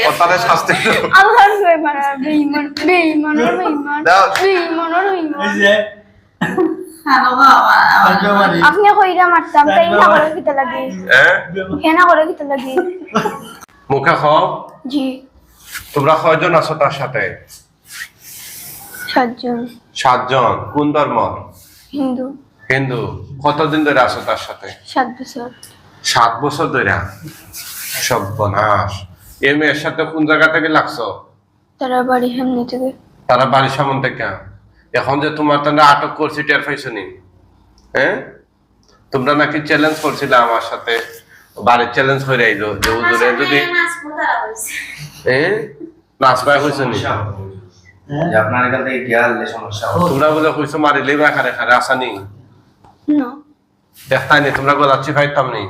কথাটা শাস্তি আল্লাহর বেঈমান বেঈমান বেঈমান বেঈমান বেঈমান বেঈমান এই যে হ্যালো বাবা আপনি কইরা মারতাম তাই না করে কিতা লাগে হ্যাঁ কেনা করে কিতা লাগে মুখে খাও জি তোমরা কয়জন আছো তার সাথে সাতজন 7 জন কোন ধর্ম হিন্দু হিন্দু কতদিন ধরে আছো তার সাথে 7 বছর 7 বছর ধরে সর্বনাশ এই মেয়ের সাথে কোন জায়গা থেকে লাগছো তারা বাড়ি সামনে থেকে তারা বাড়ির সামনে থেকে এখন যে তোমার তারা আটক করছি টের পাইছো নি হ্যাঁ তোমরা নাকি চ্যালেঞ্জ করছিলে আমার সাথে বাড়ির চ্যালেঞ্জ করে আইলো যে হুজুরে যদি নাচ পায় হইছো নি যে আপনার এখান থেকে গেলে সমস্যা হবে তোমরা বলে কইছো মারিলেই বা খারে খারে আসানি না দেখতাই নি তোমরা গলাচ্ছি পাইতাম নি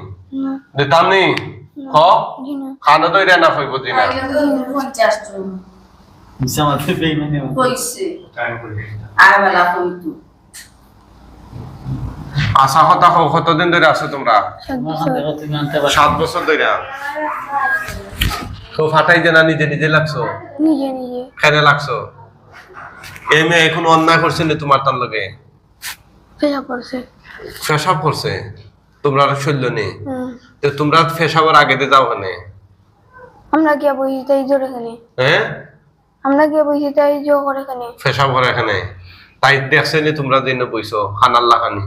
না দিতাম নি ক জি না খানো তো এটা না হইব দিনা 50 জন মিসামাতে বেঈমানি কইছে টাইম করে আর বেলা কইতো আশা কথা কতদিন ধরে আছো তোমরা 7 বছর তুমি আনতে পারো 7 বছর ধরে তো ফাটাই যে না নিজে নিজে লাগছো নিজে নিজে খেলে লাগছো এই মেয়ে এখন অন্যায় করছে না তোমার তার লগে পেশা পড়ছে পেশাব করছে তোমরা শৈল্য নেই হুম। তো তোমরা পেশাবের আগে দিয়ে যাও কেন আমরা গিয়ে বসি তাই জোরে খানে হ্যাঁ আমরা গিয়ে বসি তাই জো করে খানে পেশাব করে এখানে তাই দেখছে নি তোমরা দিন বইছো খানাল্লা খানি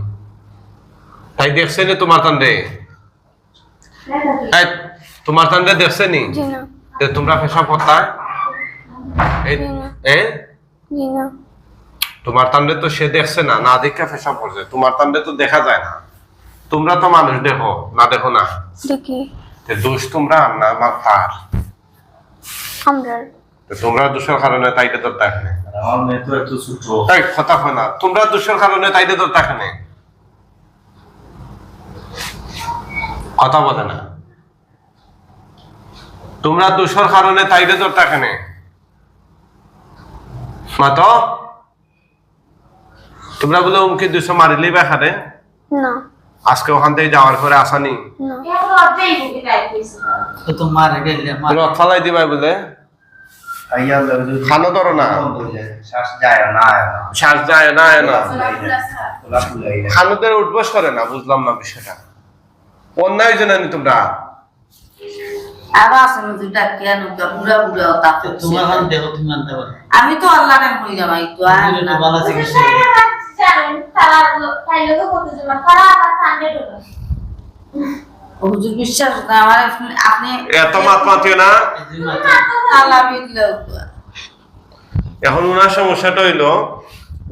তাই দেখছে নি তোমার তান্ডে এই তোমার তান্ডে দেখছে নি জি না যে তোমরা পেশাব করতা জি না তোমার তান্ডে তো সে দেখছে না না দেখে পেশাব করছে তোমার তান্ডে তো দেখা যায় না তোমরা তো মানুষ দেখো না দেখো না দেখি তো দোষ তোমরা না আমার তার আমরা তো তোমরা দোষের কারণে তাইতে তোর দেখে আমার মেয়ে তো একটু ছোট তাই কথা হয় না তোমরা দোষের কারণে তাইতে তোর দেখে কথা বলে না তোমরা দোষের কারণে তাইতে তোর দেখে মা তো তোমরা বলে উমকে 200 মারিলেই বেখারে না আজকে ওখান থেকে যাওয়ার পরে আসানি না তো তোমার গেলে মার রথ ফালাই দিবাই বলে আইয়া লাগে খানো ধরো না শ্বাস যায় না শ্বাস যায় না না খোলা খুলে খানোদের উঠবস করে না বুঝলাম না বিষয়টা অন্যায় জানানি তোমরা আবার আসলে দুটা কেন পুরা পুরা তাতে তোমার হাত দেখো তুমি আনতে পারো আমি তো আল্লাহ নাম কই যাবাই তো আর তুমি না তো ভালো চিকিৎসা হুজুর বিশ্বাস না আমার আপনি এত মাত মাতিও না আল্লাহ বিদলো এখন উনার সমস্যাটা হইলো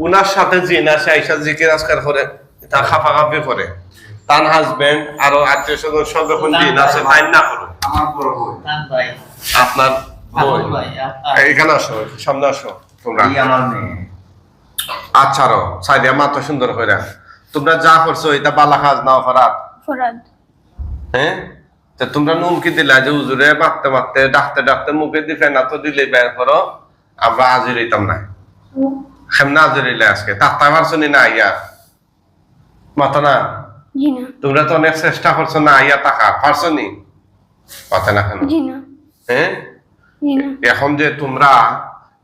উনার সাথে জিন আছে আইসা জিকির আজকার করে তা খাপাখাপি করে তার হাজবেন্ড আরো আত্মীয় স্বজন সব যখন জিন আছে তাই না করো আমার বড় বই তান ভাই আপনার বোন। ভাই এখানে আসো সামনে আসো তোমরা এই আমার মেয়ে আচ্ছা রো সাইদিয়া মাত্র সুন্দর করে তোমরা যা করছো এটা বালা কাজ না অপরাধ ফরাদ হ্যাঁ তা তোমরা নুমকি দিলা যে হুজুরে মারতে মারতে ডাকতে ডাকতে মুখে দিবে না তো দিলে বের করো আমরা হাজির হইতাম না কেমন হাজির হইলে আজকে তাত্তা পারছো নি না আইয়া মাথা না জি না তোমরা তো অনেক চেষ্টা করছো না আইয়া টাকা পারছো নি কথা না কেন জি না হ্যাঁ জি না এখন যে তোমরা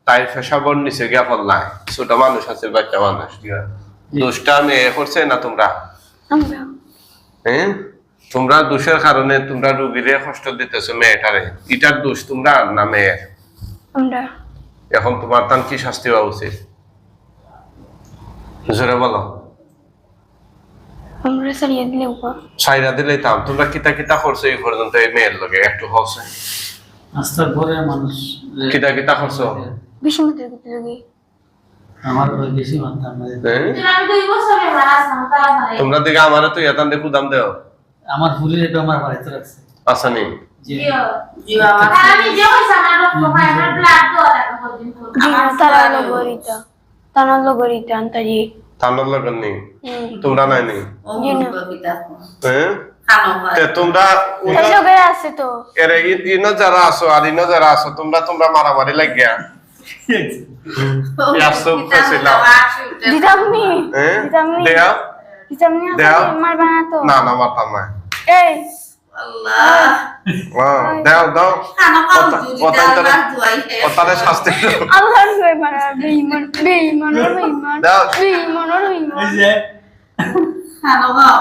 তাই পেশাবর নিচে গিয়া পড়লাই ছোট মানুষ আছে বাচ্চা মানুষ দোষটা মেয়ে করছে না তোমরা আমরা হ্যাঁ তোমরা দোষের কারণে তোমরা রুগীরে কষ্ট দিতেছো মেয়েটারে এটার দোষ তোমরা না মেয়ের আমরা এখন তোমার তান কি শাস্তি হওয়া উচিত জোরে বলো আমরা সারিয়ে দিলে উপর সাইরা দিলেই তাম তোমরা কিতা কিতা করছো এই পর্যন্ত এই মেয়ের লগে একটু হচ্ছে আস্তার পরে মানুষ কিতা কিতা করছো বিশ্বমতের করতে লাগি আমার ওই বেশি মানতাম না তোমরা দিকে আমারে তো এতান দেখু দাম দেও আমার ফুলের এটা আমার বাড়িতে রাখছে আসানি যে জি বাবা তারা লগরিতা তারা লগরিতা আন্তাজি থানার লগন নেই তোমরা নাই নি ও কবিতা হ্যাঁ খানো তে তোমরা এই লোকের আছে তো এর ইনো যারা আছো আর ইনো যারা আছো তোমরা তোমরা মারামারি লাগিয়া দিদামনি হ্যাঁ দিদামনি দেয়া দিদামনি দেও। মারবা না তো না না মারতাম না এই আল্লাহ দাও দাও খানা খাও হুজুর ওটা এটা আল্লাহর দোয়াই ওটারে শাস্তি দাও। আল্লাহর জয় মারা বেঈমান বেঈমান দাও। বেঈমান এই বেঈমান যে খানা খাও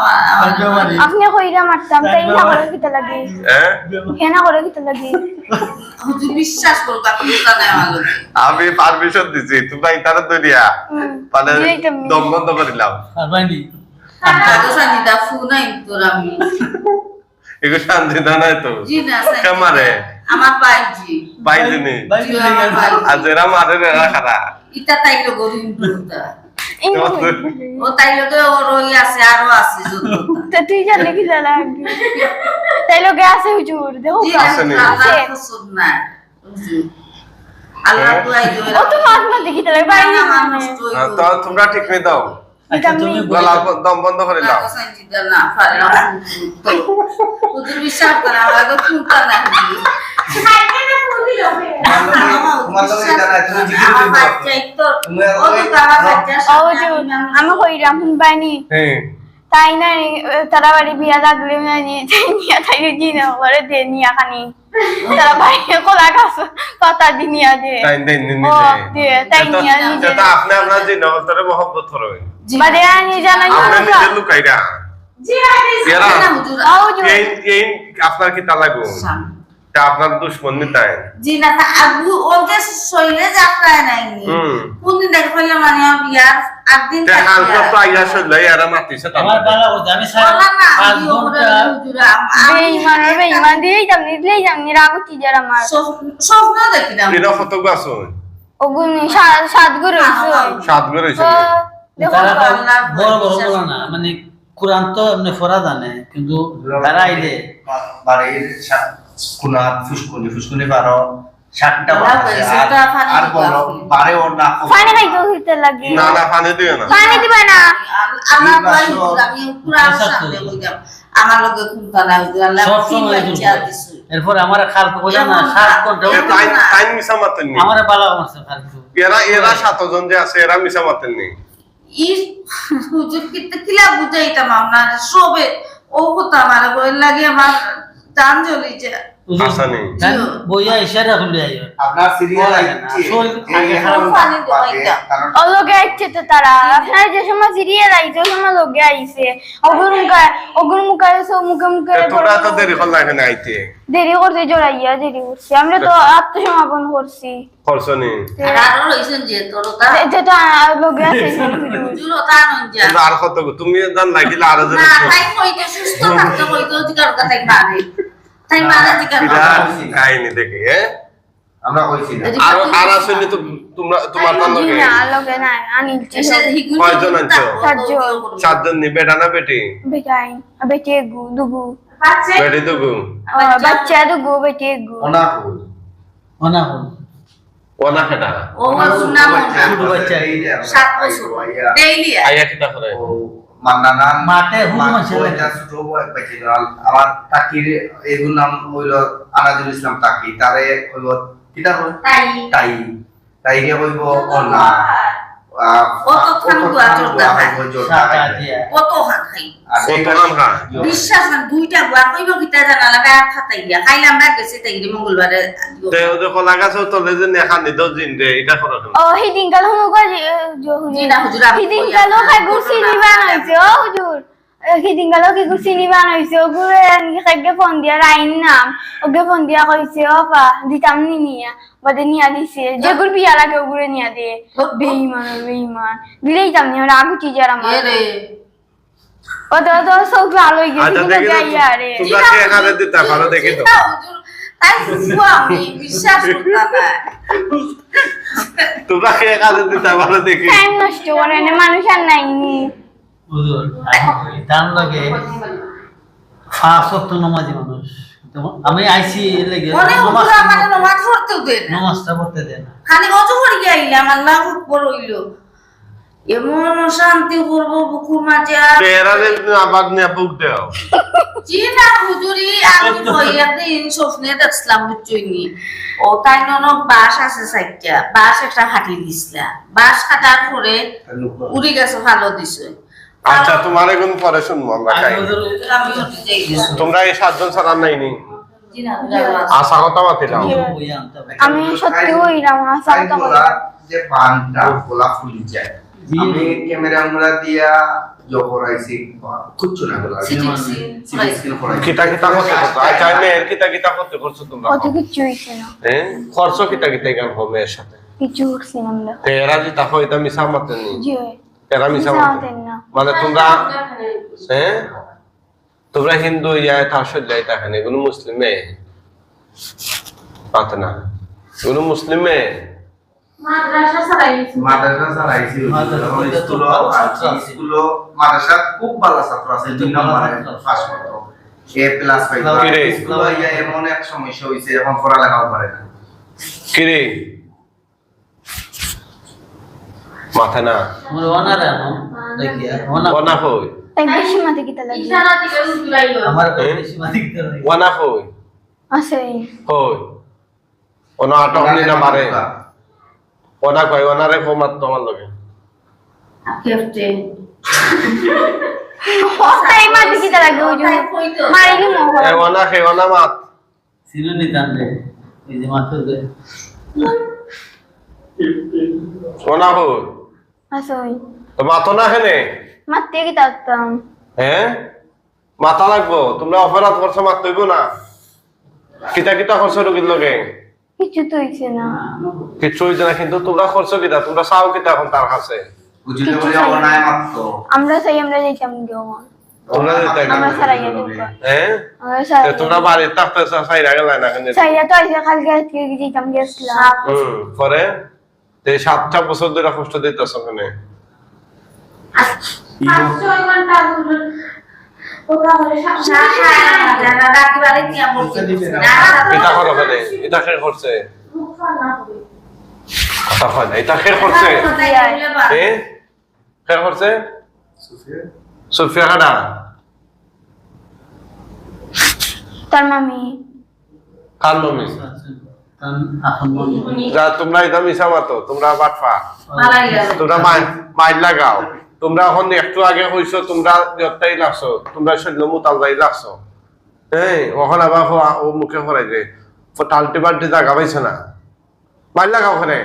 আজকে মারি আপনি কইরা মারতাম তাই না করে কিতা লাগে হ্যাঁ কেনা করে কিতা লাগে হুজুর বিশ্বাস করো আপনি জানেন আমার লোকে আমি পারমিশন দিছি তোমরা ইতারে দইয়া তাহলে দম বন্ধ করিলাম আর বাইনি আদো সানিদা ফুনাই তোর আমি এগো শান্তি দাও নাই তো জি না কামারে আমার বাইজি বাইদিনি জি আমার ভাই আজ এরা মারে এরা খারা ইটা তাইলো গরিম দুটা ইনো ও তাইলো তো ওর ওই আছে আরো আছে যতটা তো তুই জানলে কিতা লাগে তাই লোকে আছে হুজুর দেখো জি আছে নি? আল্লাহ কসম না হুজুর আল্লাহ দোয়াই দোয়াই ও তো মাছ মারতে কিতা লাগে বাইরে মানুষ তো তোমরা ঠিক নেই দাও আচ্ছা তুমি গলা দম বন্ধ করিলাম না পারে হুজুর বিশ্বাস করে আমার তো ফুটা না তোমার লোকে জানা তুমি জিজ্ঞেস আমার করবে বাচ্চাই তো তুমি ও তো আমার বাচ্চা ও হুজুর আমি কইরাম শুন বাইনি হ্যাঁ তাই না তারা বাড়ি বিয়া লাগলে না নিয়ে তাই নিয়ে তাই জিনা করে দে নিয়া খানি তারা বাইরে কোলা গাছ পাতা দি নিয়া দে তাই দেন নি ও দে তাই নিয়া নিজে যেটা আপনি আপনার যে নবতরে মহব্বত করবে বাদে আনি জানা আপনি না নিজে লুকাইরা জি এরা না হুজুর ও হুজুর এই এই আপনার কি তা লাগো তা আপনার দুশ্মন নি তাই জি না আবু ওদের শরীরে যাত্রায় নাইনি কোনদিন দেখে ফেললাম মানে বিয়ার 8 দিন তে হালকা তো আইয়া সইলে এরা মাতিছে আমার তার বালা করতে আমি সারা বলা না 5 ঘন্টা বেঈমান দিলেই জামনি রাগতি যার আমার স্বপ্ন দেখি না এরা কত গাছ ওগুন সাত গুরু সাত বের হইছে দেখো তারা তো আল্লাহর বড় বড় বিশ্বাস বলা না মানে কোরআন তো এমনি পড়া জানে কিন্তু তারা আইলে বাড়ির কোনা ফুসকুনি পারো 60টা ওরা কইছে ওটা ফানি আর বলো বারে ওর না পানি খাইতে হইতে লাগে না না পানি দিও না পানি দিবা না আল্লাহ দোয়াই আমি কুরআন সামনে কইলাম আমার লগে খুনতা না হুজুর আল্লাহ সব তিন সময় বাচ্চা দিছে এরপর আমার খাল তো কইলাম না 7 ঘন্টা এ টাইম মিশা মাতেন নি আমার বালা করছে খাল তো এরা সাতজন যে আছে এরা মিশা মাতেন নি ই হুজুর কিলা বুঝাইতাম আমরা সবে ও কথা আমার বই লাগে আমার জান জ্বলি যায় আসানি বইয়া ইশারা হলে আইও আপনার সিরিয়াল আইছে আগে খারাপ কারণ ও লোকে আইছে তো তারা আপনার যে সময় সিরিয়াল আইছে ওই সময় লোকে আইছে ওগুর মুখে সব মুখে মুখে তোমরা তো দেরি করলা এখানে আইতে দেরি করতে জড়াইয়া দেরি করছি আমরা তো আত্মসমাপন করছি করছনি আরো রইছেন যে তোরটা এটা লোকে আছে হুজুর ওটা নন যা তোমরা আর কত তুমি জান লাগিলা আর না তাই কইতে সুস্থ থাকতে কইতে অধিকার কথা মারে তাই মারা অধিকার কাহিনী দেখি হ্যাঁ আমরা কইছি না আর আসলে তো তোমরা তোমার তার লগে না লোকে না আনিল কয়জন আনছো? সাতজন। সাতজন নি বেটা না বেটি বেটাই বেটে গু দুগু বেটি তো গু বাচ্চা দুগু বেটে গু ওনা ফুল ওনা হল ওনা কেটা ও সুনা মনা ছোট বাচ্চা 7 বছর ডেইলি আইয়া কিটা করে ও মান্নানা মাঠে হুকুম ছিল। ছোট পাইছিল আমার টাকির এগুলো নাম হইল আনাজুল ইসলাম টাকি তারে হইব কিটা হল তাই তাইকে হইব ওনা ও তো খানগুয়া জোরদা ভাই। সাতা দিয়া কত হাত খাই কত নাম খা বিশ্বাস না দুইটা গুয়া কইব কিতা জানা লাগা খাতাই দিয়া খাইলাম না গেছে তাই মঙ্গলবারে তে ওদের কলা গাছ তলে যে নেখা নিদ জিন রে এটা করো ও হিদিন কাল হুমুকা যে জি না হুজুর আমি হিদিন কাল খাই গুছি নিবা হইছে ও হুজুর হিদিন কাল কি গুছি নিবা হইছে ওগুরে খাইকে ফোন দিয়া রাইন নাম ওকে ফোন দিয়া কইছে ও পা দিতাম নি নিয়া বাদে নিয়া দিছে যে গুর বিয়া লাগে ওগুরে নিয়া দে বেঈমান দিলেই তাম নি আমরা আগু চিজার আমার এরে ও তো সব ভালো হই গেছে আচ্ছা দেখি গাইয়া রে তোমরা কে এখানে দিতে ভালো দেখি তো হুজুর তাই বুঝবো আমি বিশ্বাস করতাম না তোমরা কে এখানে দিতে ভালো দেখি টাইম নষ্ট করে না মানুষ আর নাইনি হুজুর দান লাগে 5 ওয়াক্ত নামাজি মানুষ তো আমি আইছি লেগে মনে হুজুর আমার নামাজ পড়তে দেন নামাজটা পড়তে দেন খালি অজু করে আইলাম আল্লাহ আকবার হইল এমন শান্তি করবো বুকুর মাঝে তেরা যে আবার নিয়ে বুক দাও জি না হুজুরি আমি কইয়া দিন স্বপ্নে দেখছিলাম বুঝছইনি ও তাই ননক বাস আছে সাইডটা বাস একটা হাঁটি দিছিলা বাস কাটার পরে উড়ি গেছে ভালো দিছে আচ্ছা তোমার এখন পরে শুনবো আমরা আমি খাই হুজুর আমি হতে চাই তোমরা এই 7 জন ছাড়া নাই নি জি না আশা কথা মাতি দাও বইয়া আনতে হবে। আমি সত্যি হইলাম হাসা তাই বলা যে পানটা গোলা ফুলি যায় জি। আমি ক্যামেরা আমরা দিয়া জহর আইছি কুচ্ছু না গোলা সিটি কিতা কিতা করতে করছো আচ্ছা মেয়ের কিতা কিতা করতে করছো তোমরা কত কিছু হইছে না হ্যাঁ খরচ কিতা কিতা গান হবে মেয়ের সাথে কিছু উঠছে না আমরা তেরা যে তাকো এটা মিছা মাতে নি জি এরা মিছা মিছা মাতে মাতেন না। মানে তোমরা হ্যাঁ তোমরা হিন্দু ইয়া তাসল যাই তাখানে এগুলো মুসলিম মেয়ে পাত না এগুলো মুসলিম মেয়ে মাদ্রাসা ছাড়াইছি মাদ্রাসা চালাইছি স্কুল মাদ্রাসা খুব ভালো ছাত্র আছে 2 নম্বরে পাস করতো এ প্লাস পাইতো কিরে? স্কুল ইয়া এমন এক সমস্যা হইছে এখন পড়ালেখাও পারে না কিরে মাথা না আমার ওনারে আনো দেখিয়া ওনা হই তাই বেশি মাতে কিতা লাগে ইশারা থেকে উঠলাইলো আমার বেশি মালিক দেবে ওনা হই আছে হই ওনা আটকনি না মারে ওনা কই ওনারে ফমাত তোমার লগে কেফটে তাই মাতে কিতা লাগে ওই জন্য মারিলি মোহ এ ওনা হে ওনা মাত সিরুনি টানলে এই যে মাথা দে ওনা হই আছে ওই তো মাতো না হেনে মাতে কিতা আতাম হ্যাঁ মাথা লাগবো তোমরা অপরাধ করছো মাত হইব না কিতা কিতা করছো রোগীর লগে কিছু তো হইছে না কিছু হইছে না কিন্তু তোমরা করছো কিতা তোমরা চাও কিতা এখন তার কাছে বুঝিতে বলে অনায় মাত্র আমরা চাই আমরা যাইতাম গেও তোমরা যেতে আমরা সারাইয়া দেব হ্যাঁ আমরা তো সারাইয়া তোমরা বাড়ি থাকতে চাইরা গেল না কেন সাইয়া তো আইসা কালকে আজকে যাইতাম গেছিলাম পরে তে 7টা বছর ধরে কষ্ট দিতেছ কেন 5-6 ঘন্টা ধরে ওরা বলে যারা রাখি বাড়ি দিয়া বলছে এটা করো কেন এটা কে করছে কথা হয় না এটা কে করছে এ কে করছে সুফিয়া খানা তার মামি কার নমি কারণ এখন মনে যা তোমরা এটা মিশা মাতো তোমরা বাটপা মারাইলা তোমরা মাইল লাগাও তোমরা এখন একটু আগে হইছো তোমরা যতটাই লাগছো তোমরা শৈল মুতাল যাই লাগছো হ্যাঁ ওখানে আবার ও মুখে ফরাই যে টাল্টি বাল্টি জায়গা পাইছে না মাইল লাগাও ওখানে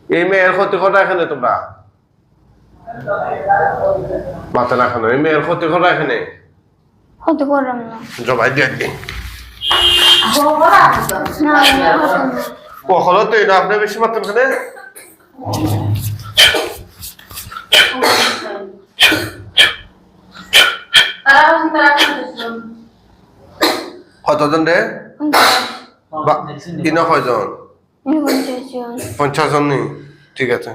এই মেয়ের ক্ষতি করা এখানে তোমরা মাথা না খানো এই মেয়ের ক্ষতি করা এখানে হতে করলাম না জবাই দিয়ে দিন বড়রা না কখনো তো এটা আপনি বেশি মাত্র এখানে তারা বলছেন তারা কোন কতজন রে দেখছেন তিন কয়জন 50 জন নেই ঠিক আছে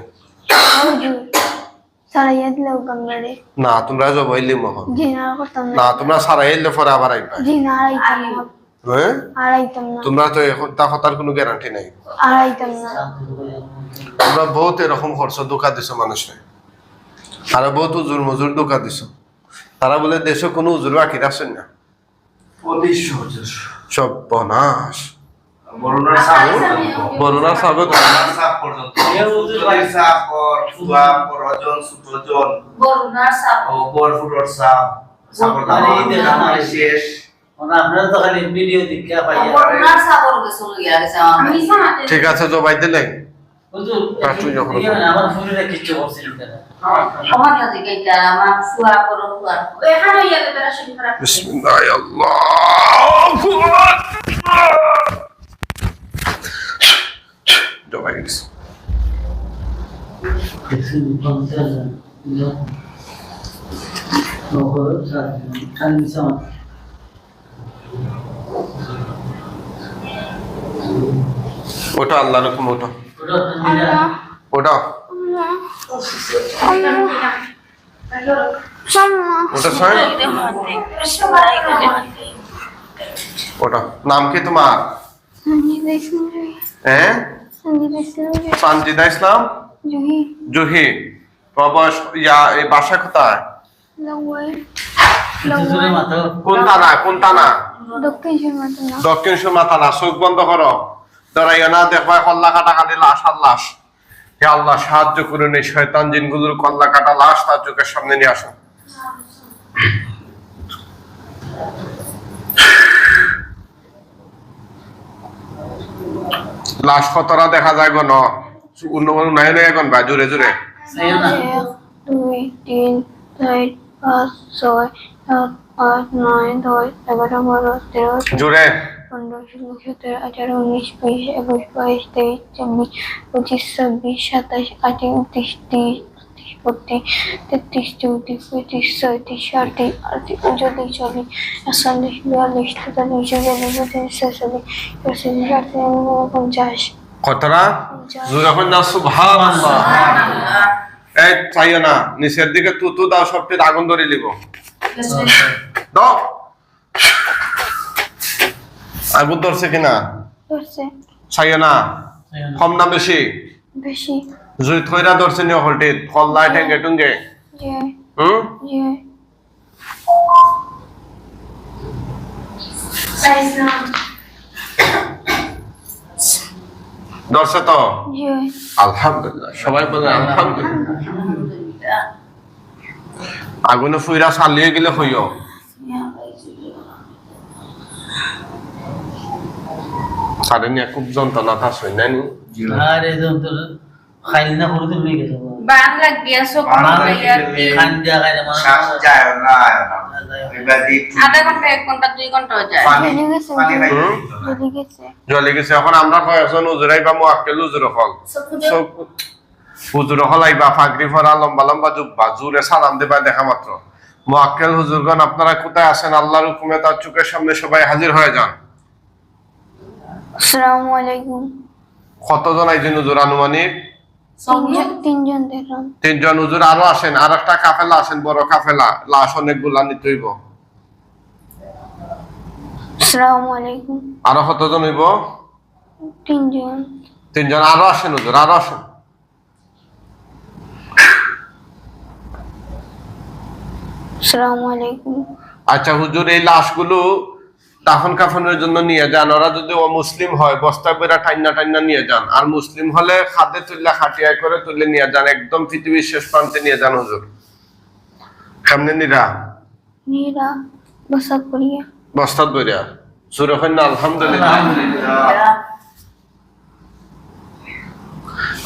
সারাইয়া দিলেও গঙ্গারে না তোমরা জবাইলি মহন জিনা করতাম না তোমরা সারা এলে পরে আবার আইবা জিনা আড়াইতাম না হ্যাঁ আড়াইতাম না তোমরা তো এখন তা কথার কোনো গ্যারান্টি নাই আড়াইতাম না তোমরা বহুত এরকম খরচ ধোকা দিছো মানুষে আর বহুত উজুর মজুর ধোকা দিছো তারা বলে দেশে কোনো উজুর বাকি রাখছেন না সব বনাস বরুণার সাপ বরুণা সাবে বরুণার সাপ পর্যন্ত উজুর সাপ পর ফুয়া পর রজন সুপ্রজন বড়নার সাপ ও বরফুটর সাপ সাপর দাম শেষ ওনা আপনারা তো খালি ভিডিও দেখা পাইয়া বড়নার সাপর গেছিল গিয়া গেছে আমার ঠিক আছে জবাই দিলে হুজুর কাটুই যখন আমার ফোনে কিছু করছিল কেন আমার কাছে গেইটা আমার ফুয়া পর ফুয়া এখানে ইয়ালে তারা শুরু করা বিসমিল্লাহ আল্লাহু আকবার জবাই দিস দেখছেন পঞ্চাশ নগর খালি সামা ওটা আল্লাহর হুকুম ওটা ওটা নিরা ওটা ওটা ছয় ওটা নাম কি তোমার হ্যাঁ সঞ্জিদা ইসলাম জুহি প্রবাস ইয়া এই বাসা কোথায় জোরে মাথা কোন থানা দক্ষিণ সুরমাতা না দক্ষিণ সুরমা থানা চোখ বন্ধ করো ধরাইও না দেখবা কল্লা কাটা কাটি লাশ আর লাশ হে আল্লাহ সাহায্য করুন, এই শয়তান জিনগুলোর কল্লা কাটা লাশ তার চোখের সামনে নিয়ে আসুন। লাশ কতটা দেখা যায় গণ নাই নাই এখন ভাই জোরে জোরে। চাইও না 1 2 3 4 5 6 7 8 9 10 11 12 13 জোরে 15 16 17 18 19 20 21 22 23 24 25 26 27 28 29 30 31 32 33 34 35 36 38 39 40 41 42 কতটা জোরে এখন না সুবহানাল্লাহ। এই চাইও না, নিচের দিকে তুতু দাও, সবটি আগুন ধরে নিব দাও। আগুন ধরছে কিনা চাইও না, কম না বেশি বেশি জুই থইরা ধরছে নি হলটি কল্লাই ঠেঙ্গে টুঙ্গে যে হুম যে ধরছে তো যে আলহামদুলিল্লাহ, সবাই বলে আলহামদুলিল্লাহ। আগুনে ফুইরা চালিয়ে গেলে হইও সারে নিয়ে খুব যন্ত্রণা থাস হই নাই আরে যন্ত্র খাইলি না করে তুমি গেছো বান লাগিয়া সব খান দিয়া খাইলে শ্বাস মানুষ যায় না এবার একটু আধা ঘন্টা 1 ঘন্টা 2 ঘন্টা হয়ে যায়। পানি পানি খাইতে হুম? দিতে হয়। চলে গেছে জলে গেছে। এখন আমরা কয়েকজন উজুরাই বা মোয়াক্কেল উজুর হল সব হুজুর হলাই বা ফাগরি ফরা লম্বা লম্বা জুব্বা জুরে সালাম দেবা দেখা মাত্র মোয়াক্কেল হুজুরগণ আপনারা কোথায় আছেন? আল্লাহর হুকুমে তার চোখের সামনে সবাই হাজির হয়ে যান। আসসালামু আলাইকুম কতজন আইছেন হুজুর? আনুমানিক তিনজন দেখলাম 3 জন হুজুর। আরো আসেন, আর একটা কাফেলা আসেন, বড় কাফেলা, লাশ অনেকগুলা নিতে হইব। আসসালামু আলাইকুম আরো কতজন হইব? তিনজন 3 জন। আরো আসেন হুজুর, আরো আসেন। আসসালামু আলাইকুম আচ্ছা হুজুর, এই লাশগুলো দাফন কাফনের জন্য নিয়ে যান। ওরা যদি অমুসলিম হয় বস্তা বেড়া টাইনা টাইনা নিয়ে যান, আর মুসলিম হলে খাদে তুললে খাটিয়ায় করে তুলে নিয়ে যান, একদম পৃথিবীর শেষ প্রান্তে নিয়ে যান হুজুর। কেমনে নিরা? নীরা বসা করিয়া বস্তাত বইরা সুরে হয় না আলহামদুলিল্লাহ।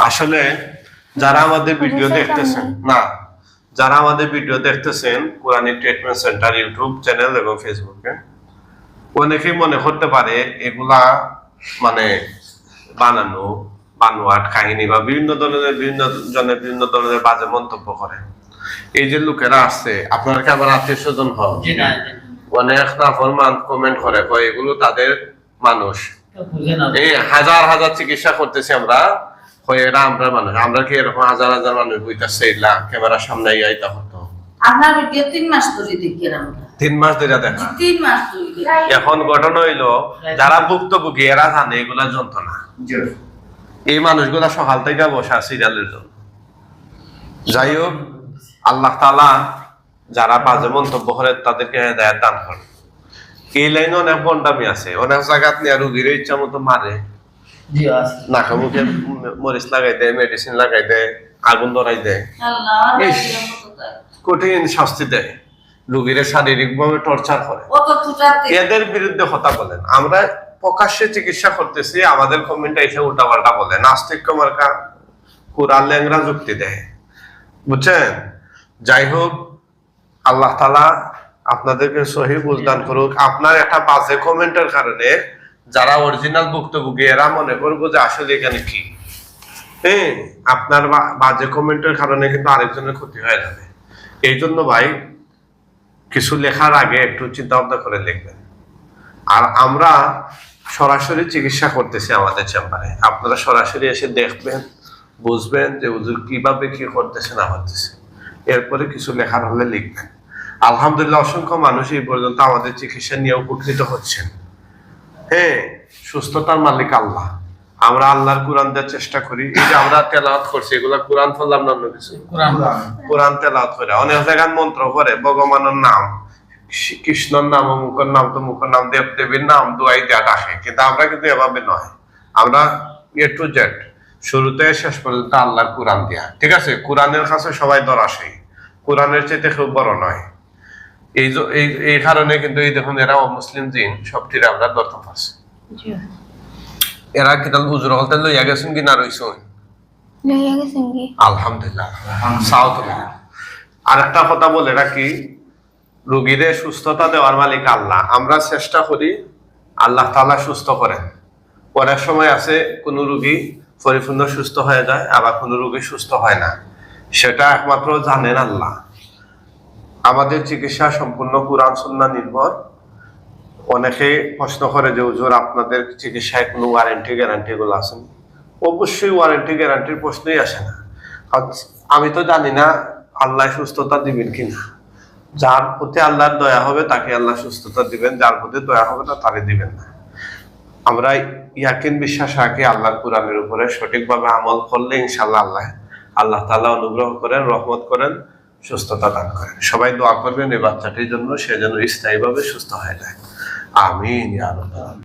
আসলে যারা আমাদের ভিডিও দেখতেছেন না, যারা আমাদের ভিডিও দেখতেছেন Quranic treatment centre YouTube channel এবং ফেসবুকে, অনেকেই মনে করতে পারে এগুলা মানে বানানো বানোয়াট কাহিনী বা বিভিন্ন ধরনের বিভিন্ন জনের বিভিন্ন ধরনের বাজে মন্তব্য করে। এই যে লোকেরা আসছে, আপনার কি আবার আত্মীয় স্বজন হন, জি না অনেক নাফরমান কমেন্ট করে, কয় এগুলো তাদের মানুষ। বুঝে না এই হাজার হাজার চিকিৎসা করতেছি আমরা, কয় এরা আমরা মানুষ। আমরা কি এরকম হাজার হাজার মানুষ বইতেছে এগুলা ক্যামেরার সামনে আইতা হতো? আপনার ভিডিও 3 মাস ধরে দেখি আমরা 3 মাস ধরে দেখা। 3 মাস ধরে দেখি। এখন ঘটনা হইলো, যারা ভুক্তভোগী এরা জানে এগুলা যন্ত্রণা। জি। এই মানুষগুলা সকাল থেকে বসা সিরিয়ালের জন্য। যাই হোক, আল্লাহ তাআলা যারা বাজে মন্তব্য করে তাদেরকে হেদায়েত দান করেন। এই লাইনে অনেক বন্ডামি আছে, অনেক জায়গাত নিয়ে রোগীর ইচ্ছা মতো মারে, জি আছে নাকে মুখে মরিচ লাগাই দেয়, মেডিসিন লাগাই দেয়, আগুন ধরাই দেয়, আল্লাহ ইস। কঠিন শাস্তি দেয়, রোগীর শারীরিক ভাবে টর্চার করে। কত তুটাতে এদের বিরুদ্ধে কথা বলেন। আমরা প্রকাশ্যে চিকিৎসা করতেছি, আমাদের কমেন্টে এসে উল্টাপাল্টা বলে, নাস্তিক মার্কা কোরআন ল্যাংরা যুক্তি দেয়, বুঝছেন? যাই হোক, আল্লাহ তাআলা আপনাদেরকে সহিহ বুঝদান করুক। আপনার একটা বাজে কমেন্টের কারণে যারা অরিজিনাল ভুক্তভোগী এরা মনে করবো যে আসলে এখানে কি, হ্যাঁ, আপনার বাজে কমেন্টের কারণে কিন্তু আরেকজনের ক্ষতি হয়ে যাবে। এই জন্য ভাই, কিছু লেখার আগে একটু চিন্তা ভাবনা করে লিখবেন। আর আমরা সরাসরি চিকিৎসা করতেছি আমাদের চেম্বারে, আপনারা সরাসরি এসে দেখবেন, বুঝবেন যে হুজুর কিভাবে কি করতেছে না করতেছে। এরপরে কিছু লেখার হলে লিখবেন। আলহামদুলিল্লাহ, অসংখ্য মানুষ এই পর্যন্ত আমাদের চিকিৎসা নিয়ে উপকৃত হচ্ছেন। হ্যাঁ, সুস্থতার মালিক আল্লাহ। আমরা আল্লাহর কোরআন দেওয়ার চেষ্টা করি। এই যে আমরা তেলাওয়াত করছি, এগুলা কোরআন পড়লাম না, অন্য কিছু কোরআন কোরআন তেলাওয়াত করে। অনেক জায়গায় মন্ত্র করে, ভগবানের নাম, কৃষ্ণর নাম, অমুকের নাম, তমুকের নাম, দেব দেবীর নাম দোয়াই দেয়া ডাকে, কিন্তু আমরা কিন্তু এভাবে নয়। আমরা A to Z শুরুতে শেষ পর্যন্ত আল্লাহর কোরআন দিয়া, ঠিক আছে? কোরআনের কাছে সবাই দরাসী, কোরআনের চাইতে খুব বড় নয়। এই কারণে কিন্তু এই দেখুন এরা অমুসলিম জিন সবটির আমরা ধরতে পারছি। এরা কি তাহলে উজুর হলতে লইয়া গেছেন কি না রইছেন? লইয়া গেছেন কি? আলহামদুলিল্লাহ। সাউথ আর একটা কথা বলে রাখি, রোগীদের সুস্থতা দেওয়ার মালিক আল্লাহ। আমরা চেষ্টা করি আল্লাহ তাআলা সুস্থ করেন। অনেক সময় আছে কোন রোগী পরিপূর্ণ সুস্থ হয়ে যায়, আবার কোন রোগী সুস্থ হয় না, সেটা একমাত্র জানেন আল্লাহ। আমাদের চিকিৎসা সম্পূর্ণ কোরআন সুন্নাহ নির্ভর। অনেকে প্রশ্ন করে যে হুজুর আপনাদের চিকিৎসায় কোনো ওয়ারেন্টি গ্যারান্টি গুলো আছে? অবশ্যই ওয়ারেন্টি গ্যারান্টির প্রশ্নই আসে না। আমি তো জানি না আল্লাহ সুস্থতা দিবেন কিনা। যার প্রতি আল্লাহর দয়া হবে তাকে আল্লাহ সুস্থতা দিবেন, যার প্রতি দয়া হবে না তাকে দিবেন না। আমরা ইয়াকিন বিশ্বাস রাখি আল্লাহর কোরআনের উপরে, সঠিকভাবে আমল করলে ইনশাআল্লাহ আল্লাহ তাআলা অনুগ্রহ করেন, রহমত করেন, সুস্থতা দান করেন। সবাই দোয়া করবেন এই বাচ্চাটির জন্য, সে যেন স্থায়ীভাবে সুস্থ হয়ে যায়। আমিন ইয়া রাব্বাল আলামিন।